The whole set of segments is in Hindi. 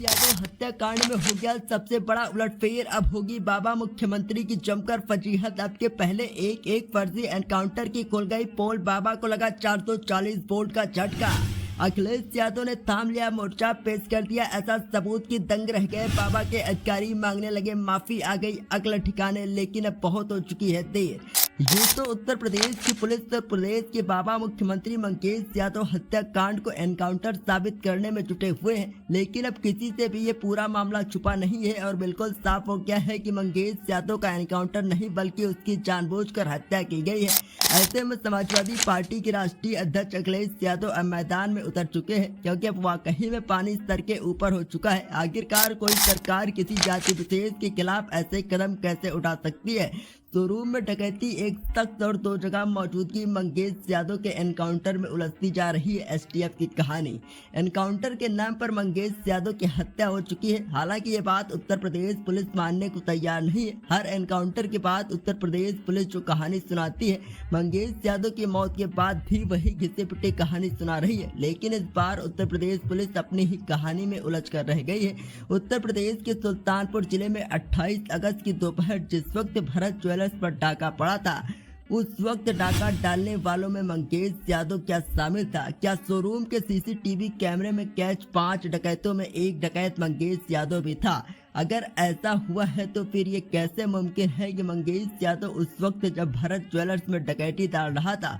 यादव हत्याकांड में हो गया सबसे बड़ा उलटफेर। अब होगी बाबा मुख्यमंत्री की जमकर फजीहत। अब के पहले एक फर्जी एनकाउंटर की खुल गई पोल। बाबा को लगा 440 वोल्ट का झटका। अखिलेश यादव ने थाम लिया मोर्चा, पेश कर दिया ऐसा सबूत कि दंग रह गए बाबा के अधिकारी। मांगने लगे माफी, आ गई अकल ठिकाने, लेकिन अब बहुत हो चुकी है देर। यूं तो उत्तर प्रदेश की पुलिस और प्रदेश के बाबा मुख्यमंत्री मंगेश यादव हत्याकांड को एनकाउंटर साबित करने में जुटे हुए हैं, लेकिन अब किसी से भी ये पूरा मामला छुपा नहीं है और बिल्कुल साफ हो गया है कि मंगेश यादव का एनकाउंटर नहीं बल्कि उसकी जानबूझकर हत्या की गई है। ऐसे में समाजवादी पार्टी के राष्ट्रीय अध्यक्ष अखिलेश यादव अब मैदान में उतर चुके हैं, क्योंकि अब वाकई में पानी स्तर के ऊपर हो चुका है। आखिरकार कोई सरकार किसी जाति विशेष के खिलाफ ऐसे कदम कैसे उठा सकती है। शोरूम में डकैती, एक तख्त और 2 जगह मौजूदगी। मंगेश यादव के एनकाउंटर में उलझती जा रही है एसटीएफ की कहानी। एनकाउंटर के नाम पर मंगेश यादव की हत्या हो चुकी है। हालांकि ये बात उत्तर प्रदेश पुलिस मानने को तैयार नहीं है। हर एनकाउंटर के बाद उत्तर प्रदेश पुलिस जो कहानी सुनाती है, मंगेश यादव की मौत के बाद भी वही घिसे पिटे कहानी सुना रही है। लेकिन इस बार उत्तर प्रदेश पुलिस अपनी ही कहानी में उलझ कर रह गई है। उत्तर प्रदेश के सुल्तानपुर जिले में 28 अगस्त की दोपहर जिस वक्त भरत ज्वेलर्स पर डाका पड़ा था, उस वक्त डाका डालने वालों में मंगेश यादव क्या शामिल था? क्या शोरूम के सीसीटीवी कैमरे में कैच 5 डकैतों में एक डकैत मंगेश यादव भी था? अगर ऐसा हुआ है तो फिर ये कैसे मुमकिन है कि मंगेश यादव उस वक्त जब भरत ज्वेलर्स में डकैती डाल रहा था,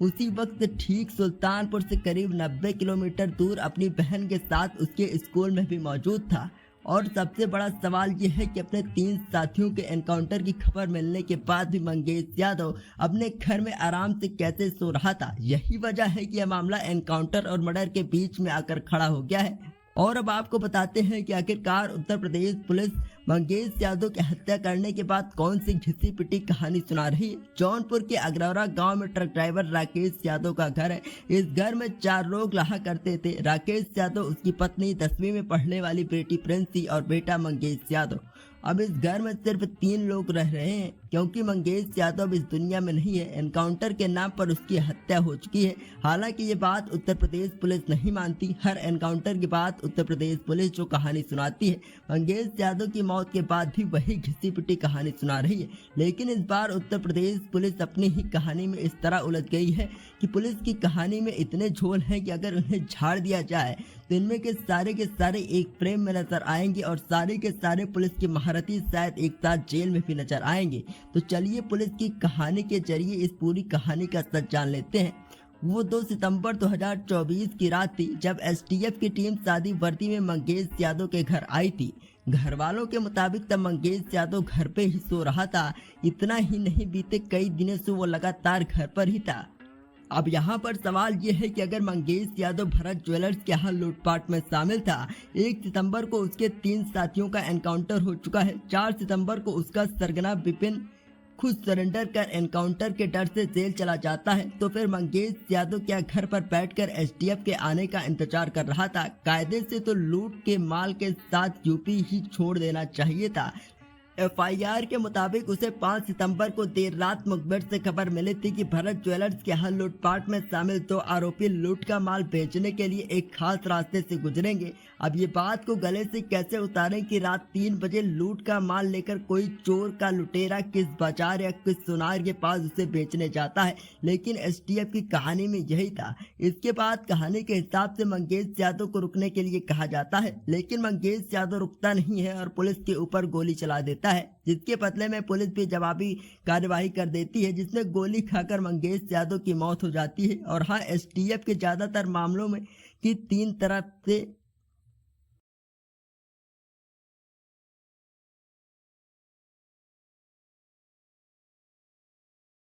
उसी वक्त ठीक सुल्तानपुर से करीब 90 किलोमीटर दूर अपनी बहन के साथ उसके स्कूल में भी मौजूद था? और सबसे बड़ा सवाल यह है कि अपने 3 साथियों के एनकाउंटर की खबर मिलने के बाद भी मंगेश यादव अपने घर में आराम से कैसे सो रहा था। यही वजह है कि यह मामला एनकाउंटर और मर्डर के बीच में आकर खड़ा हो गया है। और अब आपको बताते हैं कि आखिरकार उत्तर प्रदेश पुलिस मंगेश यादव की हत्या करने के बाद कौन सी घिसी पिटी कहानी सुना रही है। जौनपुर के अगरौरा गांव में ट्रक ड्राइवर राकेश यादव का घर है। इस घर में 4 लोग रहा करते थे। राकेश यादव, उसकी पत्नी, 10वीं में पढ़ने वाली बेटी प्रिंसी और बेटा मंगेश यादव। अब इस घर में सिर्फ 3 लोग रह रहे हैं, क्योंकि मंगेश यादव इस दुनिया में नहीं है। एनकाउंटर के नाम पर उसकी हत्या हो चुकी है। हालांकि ये बात उत्तर प्रदेश पुलिस नहीं मानती। हर एनकाउंटर के बाद उत्तर प्रदेश पुलिस जो कहानी सुनाती है, मंगेश यादव की मौत के बाद भी वही घिसी पिटी कहानी सुना रही है। लेकिन इस बार उत्तर प्रदेश पुलिस अपनी ही कहानी में इस तरह उलझ गई है कि पुलिस की कहानी में इतने झोल हैं कि अगर उन्हें झाड़ दिया जाए तो इनमें के सारे एक फ्रेम में नजर आएंगे और सारे के सारे पुलिस के महारथी शायद एक साथ जेल में भी नजर आएंगे। तो चलिए पुलिस की कहानी के जरिए इस पूरी कहानी का सच जान लेते हैं। वो 2 सितंबर 2024 की रात थी जब एसटीएफ की टीम सादी वर्दी में मंगेश यादव के घर आई थी। घर वालों के मुताबिक तब मंगेश यादव घर पे ही सो रहा था। इतना ही नहीं, बीते कई दिनों से वो लगातार घर पर ही था। अब यहाँ पर सवाल ये है कि अगर मंगेश यादव भरत ज्वेलर्स के यहाँ लूटपाट में शामिल था, 1 सितंबर को उसके 3 साथियों का एनकाउंटर हो चुका है, 4 सितंबर को उसका सरगना विपिन खुद सरेंडर कर एनकाउंटर के डर से जेल चला जाता है, तो फिर मंगेश यादव क्या घर पर बैठकर एसटीएफ के आने का इंतजार कर रहा था? कायदे से तो लूट के माल के साथ यूपी ही छोड़ देना चाहिए था। एफआईआर के मुताबिक उसे 5 सितंबर को देर रात मुखबिर से खबर मिली थी कि भरत ज्वेलर्स के यहाँ लूटपाट में शामिल 2 आरोपी लूट का माल बेचने के लिए एक खास रास्ते से गुजरेंगे। अब ये बात को गले से कैसे उतारें कि रात 3 बजे लूट का माल लेकर कोई चोर का लुटेरा किस बाजार या किस सुनार के पास उसे बेचने जाता है। लेकिन एसटीएफ की कहानी में यही था। इसके बाद कहानी के हिसाब से मंगेश यादव को रुकने के लिए कहा जाता है, लेकिन मंगेश यादव रुकता नहीं है और पुलिस के ऊपर गोली चला देता है, जिसके बदले में पुलिस भी जवाबी कार्यवाही कर देती है, जिसमें गोली खाकर मंगेश यादव की मौत हो जाती है। और हाँ, एसटीएफ के ज्यादातर मामलों में कि 3 तरफ से